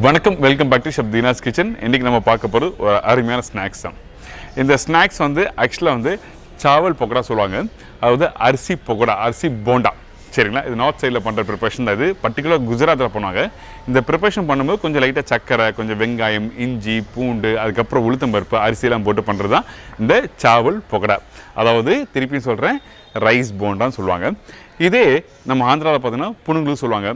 வணக்கம், welcome back to chef Deena's kitchen. இன்றைக்கி நம்ம பார்க்க போகிறது ஒரு அருமையான ஸ்நாக்ஸ் தான். இந்த ஸ்நாக்ஸ் வந்து ஆக்சுவலாக வந்து சாவல் பக்கோடா சொல்லுவாங்க. அதாவது அரிசி பக்கோடா, அரிசி போண்டா, சரிங்களா? இது நார்த் சைடில் பண்ணுற ப்ரிப்பரேஷன் தான். இது பர்டிகுலர் குஜராத்தில் பண்ணுவாங்க. இந்த ப்ரிப்பரேஷன் பண்ணும்போது கொஞ்சம் லைட்டாக சக்கரை, கொஞ்சம் வெங்காயம், இஞ்சி, பூண்டு, அதுக்கப்புறம் உளுத்தம்பருப்பு, அரிசியெல்லாம் போட்டு பண்ணுறது தான் இந்த சாவல் பக்கோடா. அதாவது திருப்பியும் சொல்கிறேன், ரைஸ் போண்டான்னு சொல்லுவாங்க. இதே நம்ம ஆந்திராவில் பார்த்தீங்கன்னா புணுங்குன்னு சொல்லுவாங்க.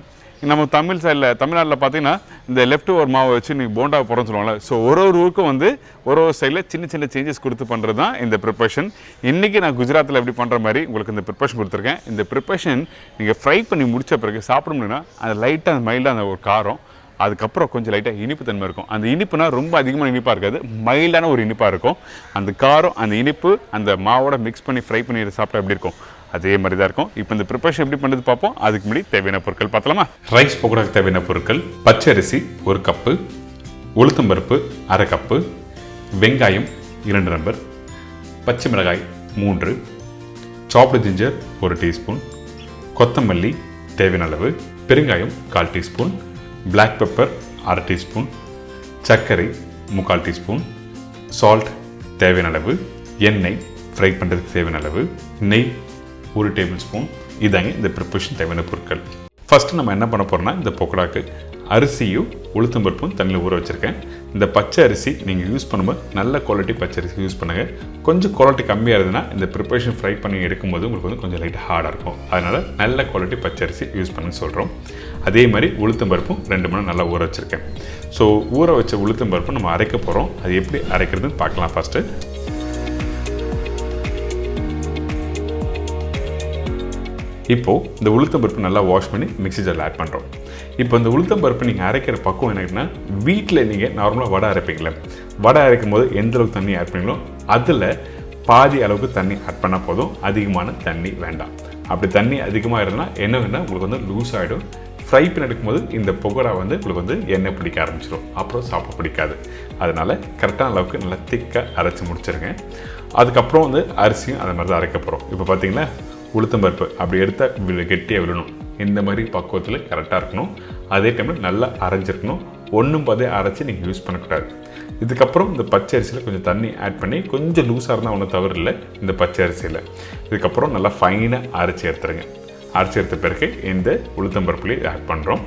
நம்ம தமிழ் சைடில், தமிழ்நாட்டில் பார்த்தீங்கன்னா இந்த லெஃப்ட் ஓவர் மாவை வச்சு நீங்கள் போண்டா போகிறோன்னு சொல்லுவாங்கள்ல. ஸோ ஒரு ஊருக்கும் வந்து ஒரு சைடில் சின்ன சின்ன சேஞ்சஸ் கொடுத்து பண்ணுறது தான் இந்த ப்ரிப்பரேஷன். இன்றைக்கி நான் குஜராத்தில் எப்படி பண்ணுற மாதிரி உங்களுக்கு இந்த ப்ரிப்பரேஷன் கொடுத்துருக்கேன். இந்த ப்ரிப்பரேஷன் நீங்கள் ஃப்ரை பண்ணி முடித்த பிறகு சாப்பிட முடியும்னா அது லைட்டாக அந்த மைல்டாக அந்த ஒரு காரம், அதுக்கப்புறம் கொஞ்சம் லைட்டாக இனிப்பு தன்மை இருக்கும். அந்த இனிப்புனா ரொம்ப அதிகமான இனிப்பாக இருக்காது, மைல்டான ஒரு இனிப்பாக இருக்கும். அந்த காரம், அந்த இனிப்பு அந்த மாவோட மிக்ஸ் பண்ணி ஃப்ரை பண்ணி சாப்பிட்டா எப்படி இருக்கும் அதே மாதிரி தான் இருக்கும். இப்போ இந்த ப்ரிப்பரேஷன் எப்படி பண்ணுறது பார்ப்போம். அதுக்கு முன்னாடி தேவையான பொருட்கள் பார்த்தலாமா? ரைஸ் பக்கோடாக்கு தேவையான பொருட்கள்: பச்சரிசி 1 கப்பு, உளுத்தம்பருப்பு 1/2 கப்பு, வெங்காயம் 2 நம்பர், பச்சை மிளகாய் 3, சாப்டு ஜிஞ்சர் 1 டீஸ்பூன், கொத்தமல்லி தேவையான அளவு, பெருங்காயம் 1/4 டீஸ்பூன், பிளாக் பெப்பர் 1/2 டீஸ்பூன், சர்க்கரை 3/4 டீஸ்பூன், சால்ட் தேவையான அளவு, எண்ணெய் ஃப்ரை பண்ணுறதுக்கு தேவையான அளவு, நெய் 1 டேபிள் ஸ்பூன். இதாங்க இந்த ப்ரிப்பரேஷன் தேவையான பொருட்கள். ஃபஸ்ட்டு நம்ம என்ன பண்ண போகிறோம்னா, இந்த பக்கோடாக்கு அரிசியும் உளுத்தம்பருப்பும் தண்ணியில் ஊற வச்சுருக்கேன். இந்த பச்சை அரிசி நீங்கள் யூஸ் பண்ணும்போது நல்ல குவாலிட்டி பச்சை அரிசி யூஸ் பண்ணுங்கள். கொஞ்சம் குவாலிட்டி கம்மியாக இருந்ததுன்னா இந்த ப்ரிப்பரேஷன் ஃப்ரை பண்ணி எடுக்கும்போது உங்களுக்கு வந்து கொஞ்சம் லைட்டாக ஹார்டாக இருக்கும். அதனால் நல்ல குவாலிட்டி பச்சை அரிசி யூஸ் பண்ணுன்னு சொல்கிறோம். அதே மாதிரி உளுத்தம்பருப்பும் 2 மணி நேரம் நல்லா ஊற வச்சுருக்கேன். ஸோ ஊற வச்ச உளுத்தம்பருப்பு நம்ம அரைக்க போகிறோம். அது எப்படி அரைக்கிறதுன்னு பார்க்கலாம். ஃபஸ்ட்டு இப்போது இந்த உளுத்தம்பருப்பு நல்லா வாஷ் பண்ணி மிக்ஸி ஜாரில் ஆட் பண்ணுறோம். இப்போ இந்த உளுத்தம்பருப்பு நீங்கள் அரைக்கிற பக்குவம் என்னன்னா, வீட்டில் நீங்கள் நார்மலாக வடை அரைப்பீங்களே, வடை அரைக்கும் போது எந்த அளவுக்கு தண்ணி ஆட் பண்ணீங்களோ அதில் பாதி அளவுக்கு தண்ணி ஆட் பண்ணால் போதும். அதிகமான தண்ணி வேண்டாம். அப்படி தண்ணி அதிகமாக இருந்தால் என்ன வேணால் உங்களுக்கு வந்து லூஸ் ஆகிடும். ஃப்ரை பண்ணி எடுக்கும்போது இந்த பக்கோடா வந்து உங்களுக்கு வந்து எண்ணெய் பிடிக்க ஆரம்பிச்சிடும், அப்புறம் சாப்பிட பிடிக்காது. அதனால் கரெக்டான அளவுக்கு நல்லா திக்காக அரைச்சி முடிச்சிருங்க. அதுக்கப்புறம் வந்து அரிசியும் அதை மாதிரி தான் அரைக்க போகிறோம். இப்போ பார்த்தீங்களா, உளுத்தம்பருப்பு அப்படி எடுத்தால் கெட்டியாக விடணும். இந்த மாதிரி பக்குவத்தில் கரெக்டாக இருக்கணும். அதே டைமில் நல்லா அரைஞ்சிருக்கணும். ஒன்றும் பாதே அரைச்சி நீங்கள் யூஸ் பண்ணக்கூடாது. இதுக்கப்புறம் இந்த பச்சை அரிசியில் கொஞ்சம் தண்ணி ஆட் பண்ணி கொஞ்சம் லூஸாக இருந்தால் ஒன்றும் தவறு இல்லை இந்த பச்சை அரிசியில். இதுக்கப்புறம் நல்லா ஃபைனாக அரைச்சி எடுத்துருங்க. அரைச்சி எடுத்த பிறகு இந்த உளுத்தம்பருப்புலேயே ஆட் பண்ணுறோம்.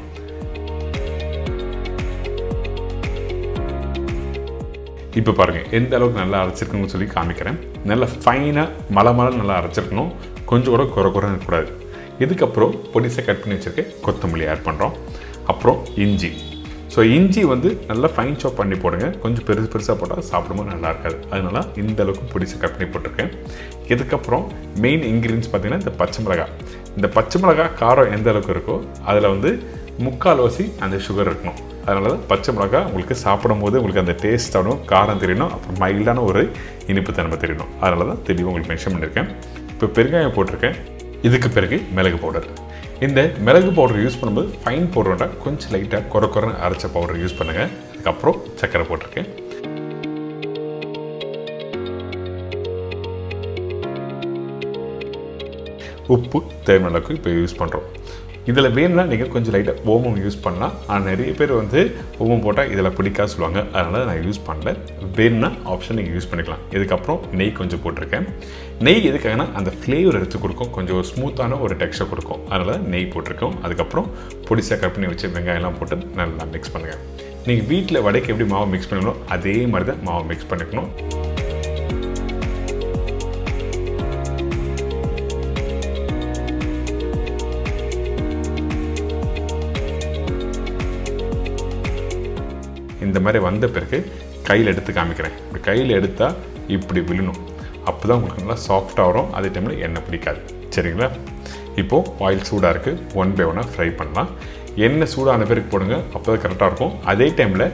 இப்போ பாருங்கள் எந்த அளவுக்கு நல்லா அரைச்சிருக்குன்னு சொல்லி காமிக்கிறேன். நல்லா ஃபைனாக மலை நல்லா அரைச்சிருக்கணும். கொஞ்சம் கூட குறை இருக்கக்கூடாது. இதுக்கப்புறம் பொடிசாக கட் பண்ணி வச்சுருக்கேன் கொத்தமல்லி ஆட் பண்ணுறோம். அப்புறம் இஞ்சி. ஸோ இஞ்சி வந்து நல்லா ஃபைன் சாப் பண்ணி போடுங்க. கொஞ்சம் பெருசாக போட்டால் சாப்பிடும்போது நல்லா இருக்காது. அதனால இந்த அளவுக்கு பொடிசாக கட் பண்ணி போட்டிருக்கேன். இதுக்கப்புறம் மெயின் இன்க்ரீடியன்ஸ் பார்த்திங்கன்னா இந்த பச்சை மிளகாய். இந்த பச்சை மிளகாய் காரம் எந்த அளவுக்கு இருக்கோ அதில் வந்து 3/4 அந்த சுகர் இருக்கணும். அதனால தான் பச்சை மிளகாய் உங்களுக்கு சாப்பிடும் போது உங்களுக்கு அந்த டேஸ்ட் ஆகணும், காரம் தெரியணும், அப்புறம் மைல்டான ஒரு இனிப்பு தன்மை தெரியணும். அதனால தான் தெளிவாக உங்களுக்கு மென்ஷன் பண்ணியிருக்கேன். இப்போ பெருங்காயம் போட்டிருக்கேன். இதுக்கு பிறகு மிளகு பவுடர். இந்த மிளகு பவுடர் யூஸ் பண்ணும்போது ஃபைன் பவுடரோட கொஞ்சம் லைட்டாக குறைன்னு அரைச்ச பவுடர் யூஸ் பண்ணுங்கள். அதுக்கப்புறம் சர்க்கரை போட்டிருக்கேன். உப்பு தேவையான அளவுக்கு இப்போ யூஸ் பண்ணுறோம். இதில் வேணும்னா நீங்கள் கொஞ்சம் லைட்டாக ஓமம் யூஸ் பண்ணலாம். ஆனால் நிறைய பேர் வந்து ஓமம் போட்டால் இதில் பிடிக்காது சொல்லுவாங்க. அதனால் நான் யூஸ் பண்ணல. வேணும்னா ஆப்ஷன் நீங்கள் யூஸ் பண்ணிக்கலாம். இதுக்கப்புறம் நெய் கொஞ்சம் போட்டிருக்கேன். நெய் எதுக்காகனா அந்த ஃப்ளேவர் எடுத்து கொடுக்கும், கொஞ்சம் ஒரு ஸ்மூத்தான ஒரு டெக்ஸ்சர் கொடுக்கும். அதனால் நெய் போட்டிருக்கோம். அதுக்கப்புறம் பொடிசாக கட் பண்ணி வச்சு வெங்காயம்லாம் போட்டு நல்லா மிக்ஸ் பண்ணுங்கள். நீங்கள் வீட்டில் வடைக்கு எப்படி மாவு மிக்ஸ் பண்ணணும் அதே மாதிரி தான் மாவு மிக்ஸ் பண்ணிக்கணும். இந்த மாதிரி வந்த பிறகு கையில் எடுத்து காமிக்கிறேன். இப்படி கையில் எடுத்தால் இப்படி விழணும். அப்போ தான் உங்களுக்கு நல்லா சாஃப்டாக வரும். அதே டைமில் எண்ணெய் பிடிக்காது. சரிங்களா? இப்போது ஆயில் சூடாக இருக்குது. 1 by 1 ஃப்ரை பண்ணலாம். எண்ணெய் சூடான பிறகு போடுங்க. அப்போ தான் கரெக்டாக இருக்கும். அதே டைமில்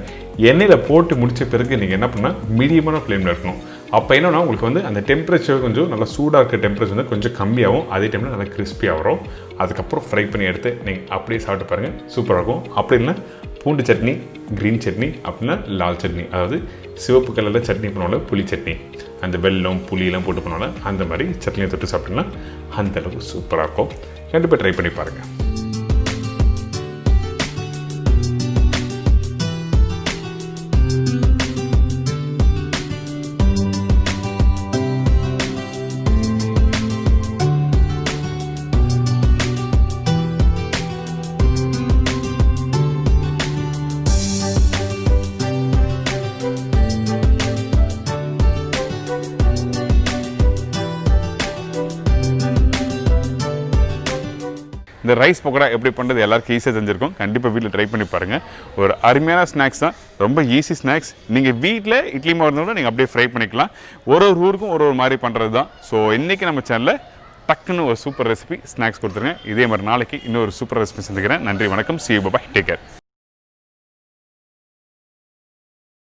எண்ணெயில் போட்டு முடித்த பிறகு நீங்கள் என்ன பண்ணால் மீடியமான ஃப்ளேமில் இருக்கணும். அப்போ என்னன்னா உங்களுக்கு வந்து அந்த டெம்பரேச்சர் கொஞ்சம் நல்லா சூடாக இருக்க டெம்பரேச்சர் வந்து கொஞ்சம் கம்மியாகும். அதே டைமில் நல்லா கிறிஸ்பியாக வரும். அதுக்கப்புறம் ஃப்ரை பண்ணி எடுத்து நீங்கள் அப்படியே சாப்பிட்டு பாருங்கள், சூப்பராக இருக்கும். அப்படி இல்லைன்னா பூண்டு சட்னி, க்ரீன் சட்னி, அப்படின்னா லால் சட்னி, அதாவது சிவப்பு கலரில் சட்னி பண்ணுவாங்க, புளி சட்னி, அந்த வெல்லம் புளியெல்லாம் போட்டு பண்ணுவாங்க, அந்த மாதிரி சட்னியை தொட்டு சாப்பிட்டிங்கன்னா அந்தளவுக்கு சூப்பராக இருக்கும். கண்டிப்பாக ட்ரை பண்ணி பாருங்கள். இந்த ரைஸ் பக்கோடா எப்படி பண்ணுறது எல்லாருக்கும் ஈஸியாக செஞ்சுருக்கோம். கண்டிப்பாக வீட்டில் ட்ரை பண்ணி பாருங்கள். ஒரு அருமையான ஸ்நாக்ஸ் தான், ரொம்ப ஈஸி ஸ்நாக்ஸ். நீங்கள் வீட்டில் இட்லி மாவு இருந்தால் நீங்கள் அப்படியே ஃப்ரை பண்ணிக்கலாம். ஒரு ஊருக்கும் ஒரு மாதிரி பண்ணுறது தான். ஸோ இன்றைக்கி நம்ம சேனலில் டக்குன்னு ஒரு சூப்பர் ரெசிபி ஸ்நாக்ஸ் கொடுத்துருங்க. இதே மாதிரி நாளைக்கு இன்னொரு சூப்பர் ரெசிபி செஞ்சுக்கிறேன். நன்றி, வணக்கம், see you, bye, take care.